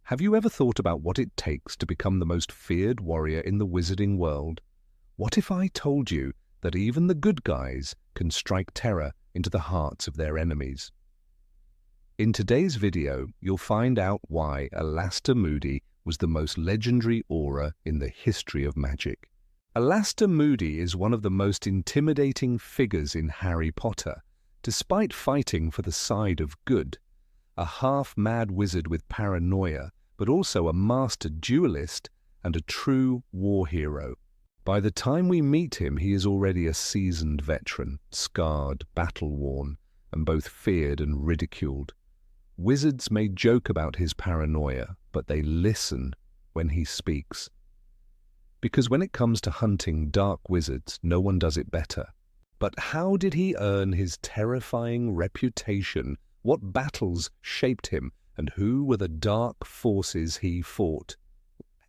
Have you ever thought about what it takes to become the most feared warrior in the wizarding world? What if I told you that even the good guys can strike terror into the hearts of their enemies? In today's video, you'll find out why Alastor Moody was the most legendary aura in the history of magic. Alastor Moody is one of the most intimidating figures in Harry Potter, despite fighting for the side of good. A half-mad wizard with paranoia, but also a master duelist and a true war hero. By the time we meet him, he is already a seasoned veteran, scarred, battle-worn, and both feared and ridiculed. Wizards may joke about his paranoia, but they listen when he speaks. Because when it comes to hunting dark wizards, no one does it better. But how did he earn his terrifying reputation? What battles shaped him? And who were the dark forces he fought?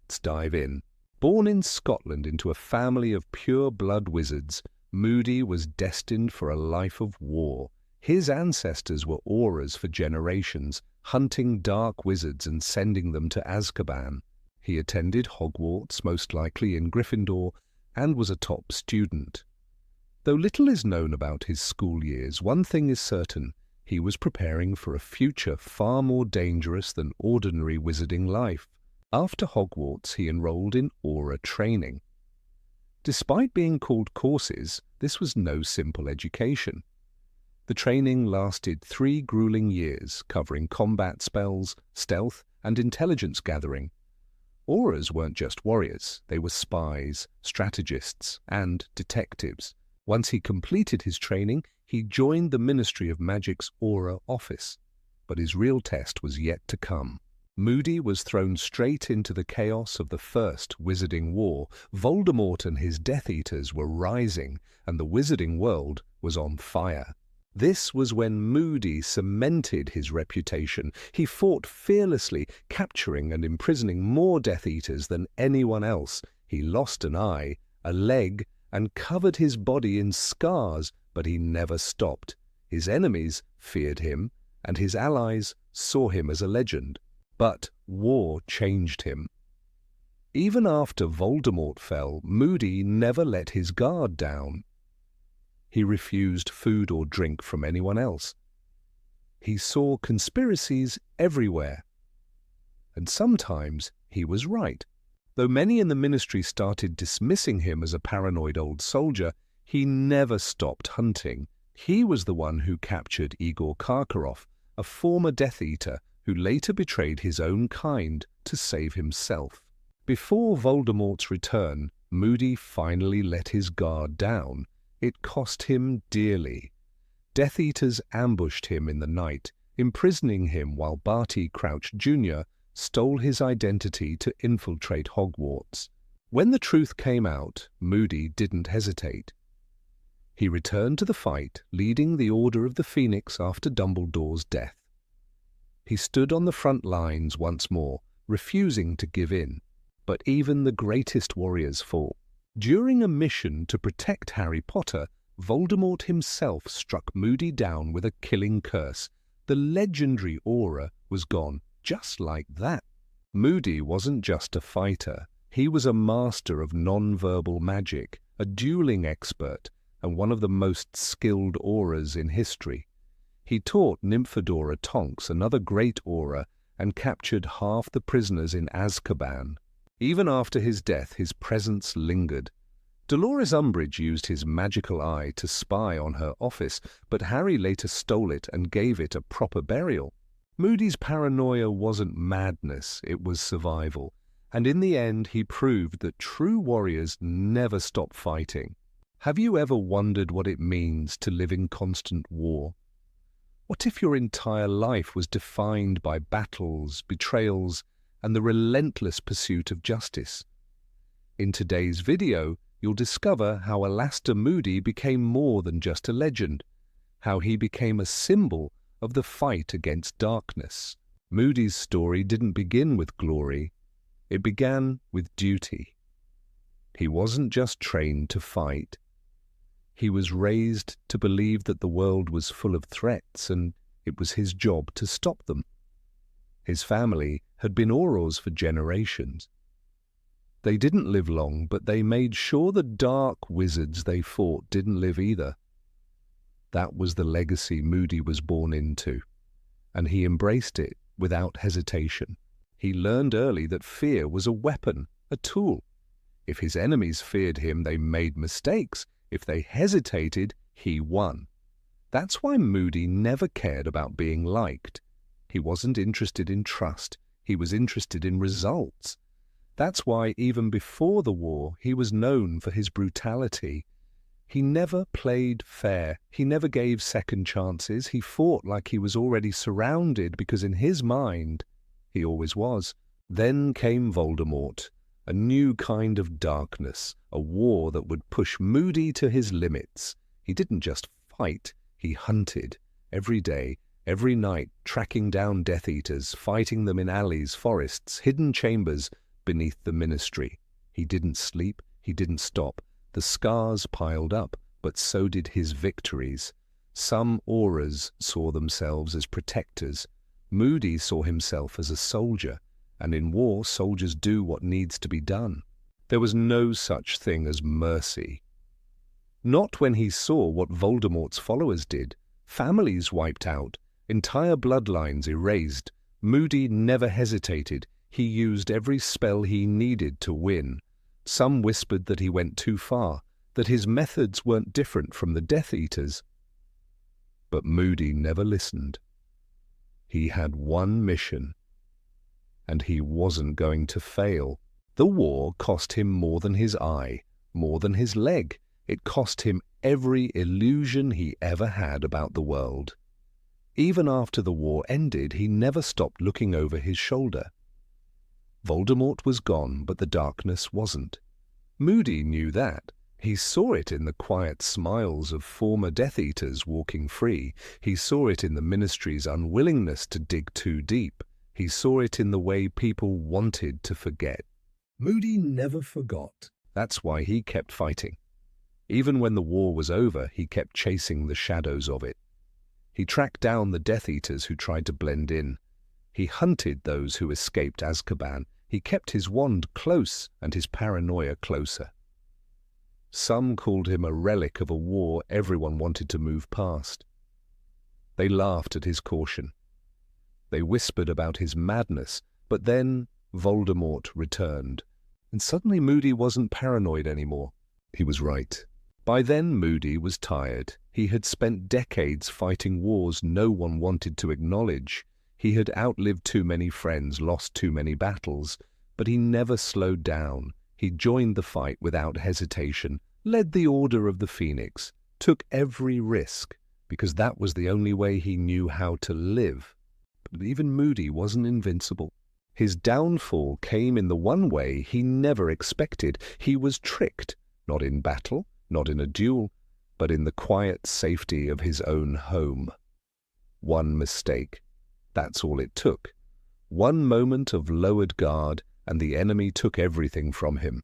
Let's dive in. Born in Scotland into a family of pure-blood wizards, Moody was destined for a life of war. His ancestors were auras for generations, hunting dark wizards and sending them to Azkaban. He attended Hogwarts, most likely in Gryffindor, and was a top student. Though little is known about his school years, one thing is certain: he was preparing for a future far more dangerous than ordinary wizarding life. After Hogwarts, he enrolled in aura training. Despite being called courses, this was no simple education. The training lasted 3 grueling years, covering combat spells, stealth, and intelligence gathering. Auras weren't just warriors, they were spies, strategists, and detectives. Once he completed his training, he joined the Ministry of Magic's Aura office. But his real test was yet to come. Moody was thrown straight into the chaos of the First Wizarding War. Voldemort and his Death Eaters were rising, and the wizarding world was on fire. This was when Moody cemented his reputation. He fought fearlessly, capturing and imprisoning more Death Eaters than anyone else. He lost an eye, a leg, and covered his body in scars, but he never stopped. His enemies feared him, and his allies saw him as a legend. But war changed him. Even after Voldemort fell, Moody never let his guard down. He refused food or drink from anyone else. He saw conspiracies everywhere. And sometimes he was right. Though many in the ministry started dismissing him as a paranoid old soldier, he never stopped hunting. He was the one who captured Igor Karkaroff, a former Death Eater who later betrayed his own kind to save himself. Before Voldemort's return, Moody finally let his guard down. It cost him dearly. Death Eaters ambushed him in the night, imprisoning him while Barty Crouch Jr. stole his identity to infiltrate Hogwarts. When the truth came out, Moody didn't hesitate. He returned to the fight, leading the Order of the Phoenix after Dumbledore's death. He stood on the front lines once more, refusing to give in. But even the greatest warriors fall. During a mission to protect Harry Potter, Voldemort himself struck Moody down with a killing curse. The legendary aura was gone, just like that. Moody wasn't just a fighter. He was a master of non-verbal magic, a dueling expert, and one of the most skilled auras in history. He taught Nymphadora Tonks, another great aura, and captured half the prisoners in Azkaban. Even after his death, his presence lingered. Dolores Umbridge used his magical eye to spy on her office, but Harry later stole it and gave it a proper burial. Moody's paranoia wasn't madness, it was survival. And in the end, he proved that true warriors never stop fighting. Have you ever wondered what it means to live in constant war? What if your entire life was defined by battles, betrayals, and the relentless pursuit of justice? In today's video, you'll discover how Alastor Moody became more than just a legend, how he became a symbol of the fight against darkness. Moody's story didn't begin with glory, it began with duty. He wasn't just trained to fight. He was raised to believe that the world was full of threats and it was his job to stop them. His family had been Aurors for generations. They didn't live long, but they made sure the dark wizards they fought didn't live either. That was the legacy Moody was born into, and he embraced it without hesitation. He learned early that fear was a weapon, a tool. If his enemies feared him, they made mistakes. If they hesitated, he won. That's why Moody never cared about being liked. He wasn't interested in trust. He was interested in results. That's why even before the war, he was known for his brutality. He never played fair. He never gave second chances. He fought like he was already surrounded because in his mind, he always was. Then came Voldemort, a new kind of darkness, a war that would push Moody to his limits. He didn't just fight, he hunted, every day, every night, tracking down Death Eaters, fighting them in alleys, forests, hidden chambers beneath the Ministry. He didn't sleep, he didn't stop. The scars piled up, but so did his victories. Some Aurors saw themselves as protectors. Moody saw himself as a soldier, and in war soldiers do what needs to be done. There was no such thing as mercy. Not when he saw what Voldemort's followers did. Families wiped out, entire bloodlines erased. Moody never hesitated. He used every spell he needed to win. Some whispered that he went too far, that his methods weren't different from the Death Eaters. But Moody never listened. He had one mission, and he wasn't going to fail. The war cost him more than his eye, more than his leg. It cost him every illusion he ever had about the world. Even after the war ended, he never stopped looking over his shoulder. Voldemort was gone, but the darkness wasn't. Moody knew that. He saw it in the quiet smiles of former Death Eaters walking free. He saw it in the Ministry's unwillingness to dig too deep. He saw it in the way people wanted to forget. Moody never forgot. That's why he kept fighting. Even when the war was over, he kept chasing the shadows of it. He tracked down the Death Eaters who tried to blend in. He hunted those who escaped Azkaban. He kept his wand close and his paranoia closer. Some called him a relic of a war everyone wanted to move past. They laughed at his caution. They whispered about his madness, but then Voldemort returned. And suddenly Moody wasn't paranoid anymore. He was right. By then Moody was tired. He had spent decades fighting wars no one wanted to acknowledge. He had outlived too many friends, lost too many battles, but he never slowed down. He joined the fight without hesitation, led the Order of the Phoenix, took every risk, because that was the only way he knew how to live. But even Moody wasn't invincible. His downfall came in the one way he never expected. He was tricked, not in battle, not in a duel, but in the quiet safety of his own home. One mistake. That's all it took. One moment of lowered guard, and the enemy took everything from him.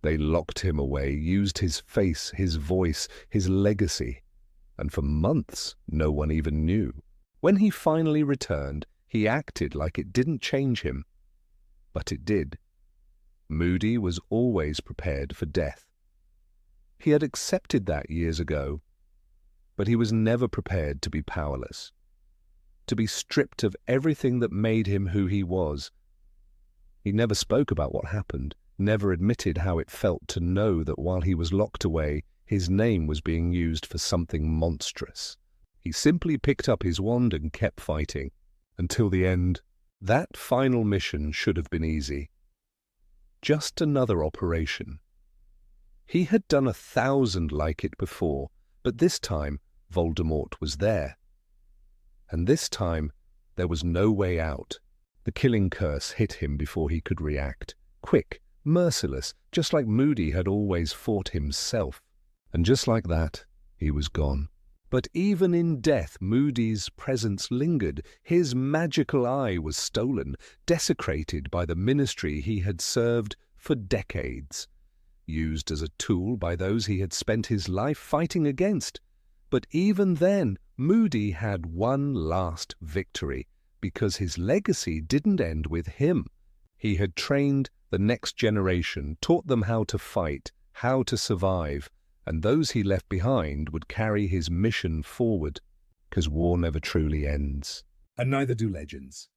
They locked him away, used his face, his voice, his legacy, and for months no one even knew. When he finally returned, he acted like it didn't change him. But it did. Moody was always prepared for death. He had accepted that years ago, but he was never prepared to be powerless, to be stripped of everything that made him who he was. He never spoke about what happened, never admitted how it felt to know that while he was locked away, his name was being used for something monstrous. He simply picked up his wand and kept fighting, until the end. That final mission should have been easy. Just another operation. He had done 1,000 like it before, but this time Voldemort was there. And this time there was no way out. The killing curse hit him before he could react. Quick, merciless, just like Moody had always fought himself. And just like that, he was gone. But even in death, Moody's presence lingered. His magical eye was stolen, desecrated by the Ministry he had served for decades, used as a tool by those he had spent his life fighting against. But even then, Moody had one last victory. because his legacy didn't end with him. He had trained the next generation, taught them how to fight, how to survive, and those he left behind would carry his mission forward, because war never truly ends. And neither do legends.